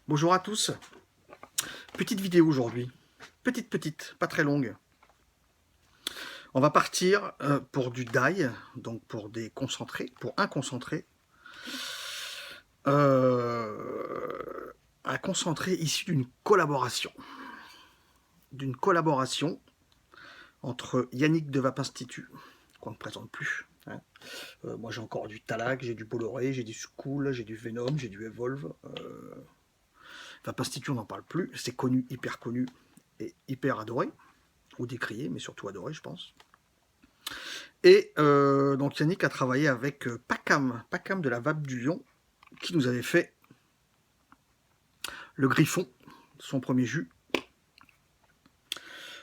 Bonjour à tous, petite vidéo aujourd'hui, petite, pas très longue. On va partir pour du dye, donc pour des concentrés, pour un concentré. Un concentré issu d'une collaboration entre Yannick de Vape Institut, qu'on ne présente plus. Hein. Moi j'ai encore du Talag, j'ai du Bolloré, j'ai du Skool, j'ai du Venom, j'ai du Evolve. Vape Institut on n'en parle plus, c'est connu, hyper connu et hyper adoré. Ou décrié, mais surtout adoré, je pense. Et donc Yannick a travaillé avec Pacam de la Vape du Lion, qui nous avait fait le Griffon, son premier jus.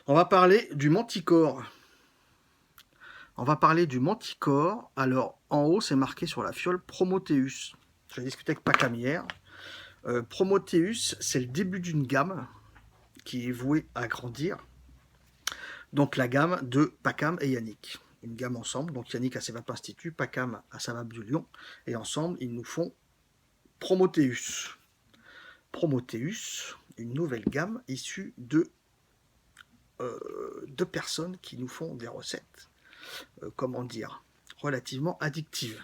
On va parler du Manticore. Alors, en haut, c'est marqué sur la fiole Promoteus. J'ai discuté avec Pacam hier. Promoteus, c'est le début d'une gamme qui est vouée à grandir. Donc la gamme de Pacam et Yannick. Une gamme ensemble. Donc Yannick a ses Vape Institut, Pacam a sa Vape du Lion. Et ensemble, ils nous font Promoteus. Promoteus, une nouvelle gamme issue de personnes qui nous font des recettes, comment dire, relativement addictives.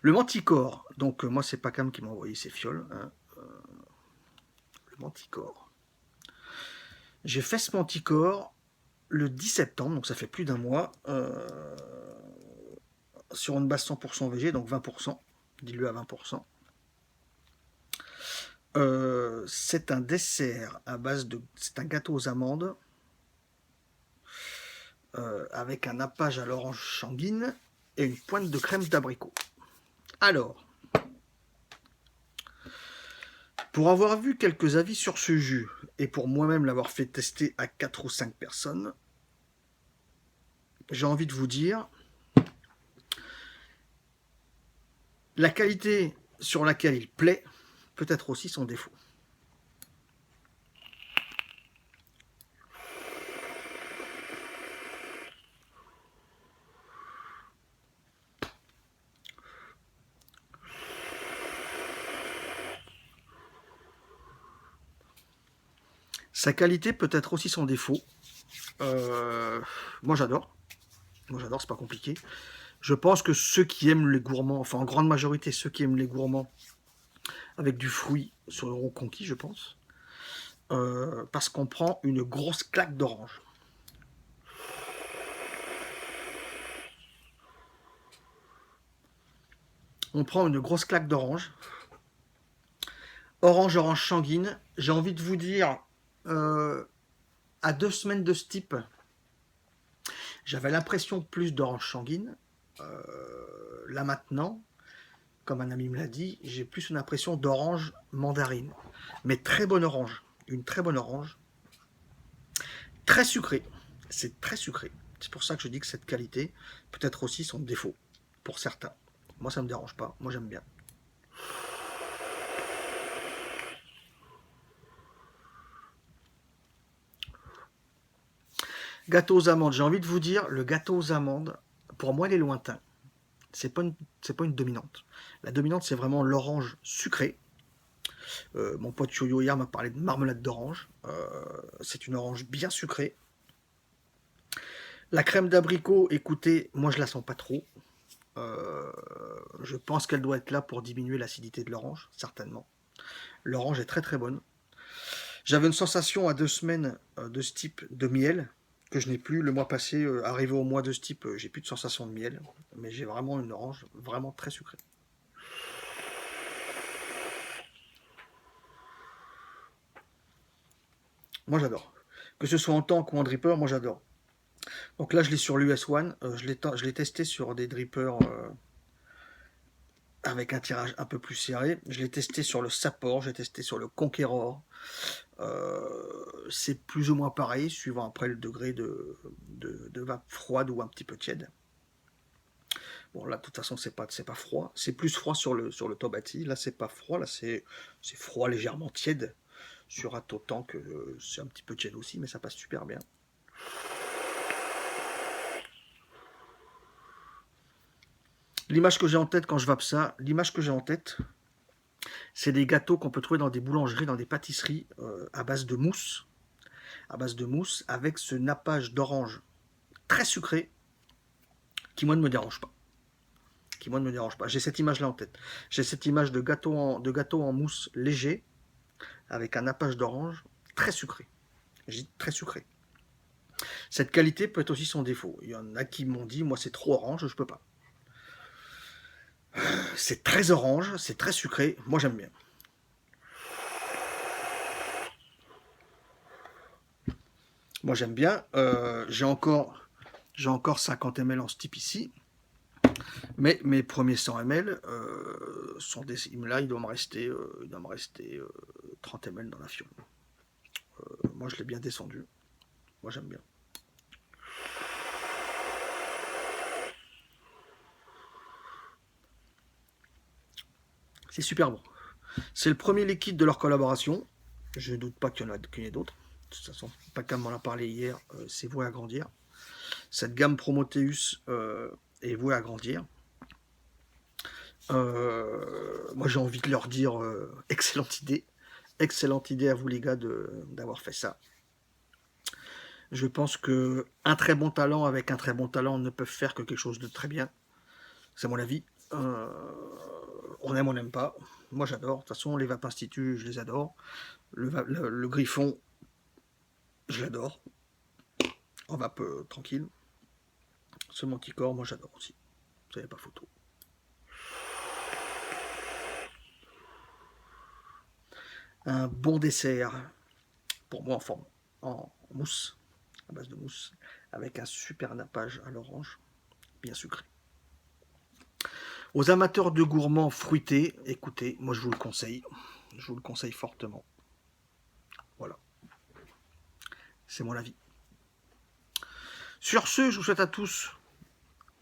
Le Manticore, donc moi c'est Pacam qui m'a envoyé ces fioles. Hein, le Manticore. J'ai fait ce Manticore le 10 septembre, donc ça fait plus d'un mois, sur une base 100% VG, donc 20%, dilué à 20%. C'est un dessert à base de... C'est un gâteau aux amandes avec un nappage à l'orange sanguine et une pointe de crème d'abricot. Alors, pour avoir vu quelques avis sur ce jus et pour moi-même l'avoir fait tester à 4 ou 5 personnes, j'ai envie de vous dire, la qualité sur laquelle il plaît peut être aussi son défaut. Sa qualité peut être aussi son défaut. Moi j'adore. C'est pas compliqué. Je pense que ceux qui aiment les gourmands, enfin en grande majorité ceux qui aiment les gourmands avec du fruit seront conquis, je pense. Parce qu'on prend une grosse claque d'orange. On prend une grosse claque d'orange. Orange sanguine. J'ai envie de vous dire, à 2 semaines de ce type, j'avais l'impression plus d'orange sanguine. Là maintenant, comme un ami me l'a dit, j'ai plus une impression d'orange mandarine. Mais très bonne orange. Une très bonne orange. Très sucrée. C'est très sucré. C'est pour ça que je dis que cette qualité peut être aussi son défaut. Pour certains. Moi, ça me dérange pas. Moi, j'aime bien. Gâteau aux amandes. J'ai envie de vous dire, le gâteau aux amandes, pour moi, il est lointain. C'est pas une dominante. La dominante, c'est vraiment l'orange sucrée. Mon pote Yoyo hier m'a parlé de marmelade d'orange. C'est une orange bien sucrée. La crème d'abricot, écoutez, moi je la sens pas trop. Je pense qu'elle doit être là pour diminuer l'acidité de l'orange, certainement. L'orange est très très bonne. J'avais une sensation à 2 semaines de ce type de miel que je n'ai plus. Le mois passé, arrivé au mois de ce type, j'ai plus de sensation de miel. Mais j'ai vraiment une orange vraiment très sucrée. Moi j'adore. Que ce soit en tank ou en dripper, moi j'adore. Donc là je l'ai sur l'US One. Je l'ai testé sur des drippers avec un tirage un peu plus serré. Je l'ai testé sur le Sapor, j'ai testé sur le Conqueror. C'est plus ou moins pareil, suivant après le degré de vape froide ou un petit peu tiède. Bon, là, de toute façon, c'est pas froid. C'est plus froid sur le Tobati. Là, c'est pas froid. Là, c'est froid légèrement tiède. Sur Atto Tank, c'est un petit peu tiède aussi, mais ça passe super bien. L'image que j'ai en tête quand je vape ça, l'image que j'ai en tête, C'est des gâteaux qu'on peut trouver dans des boulangeries, dans des pâtisseries à base de mousse. À base de mousse avec ce nappage d'orange très sucré qui, moi, ne me dérange pas. Qui, moi, ne me dérange pas. J'ai cette image-là en tête. J'ai cette image de gâteau en mousse léger avec un nappage d'orange très sucré. Je dis très sucré. Cette qualité peut être aussi son défaut. Il y en a qui m'ont dit, moi c'est trop orange, je peux pas. C'est très orange, c'est très sucré, moi j'aime bien. Moi j'aime bien. J'ai encore 50 ml en steep ici, mais mes premiers 100 ml sont des. Là, il doit me rester 30 ml dans la fiole. Moi je l'ai bien descendu. Moi j'aime bien. C'est super bon. C'est le premier liquide de leur collaboration. Je ne doute pas qu'il y en ait d'autres. De toute façon, Pacam m'en a parlé hier, c'est voué à grandir. Cette gamme Prometheus est vouée à grandir. Moi j'ai envie de leur dire excellente idée. Excellente idée à vous les gars d'avoir fait ça. Je pense que un très bon talent avec un très bon talent ne peuvent faire que quelque chose de très bien. C'est mon avis. On aime, on n'aime pas. Moi j'adore. De toute façon, les Vape Institut, je les adore. Le Griffon, je l'adore. En vape tranquille. Ce Manticore, moi j'adore aussi. Ça n'y a pas photo. Un bon dessert, pour moi en forme, en mousse, à base de mousse, avec un super nappage à l'orange, bien sucré. Aux amateurs de gourmands fruités, écoutez, moi je vous le conseille. Je vous le conseille fortement. Voilà. C'est mon avis. Sur ce, je vous souhaite à tous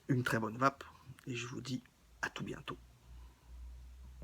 une très bonne vape et je vous dis à tout bientôt.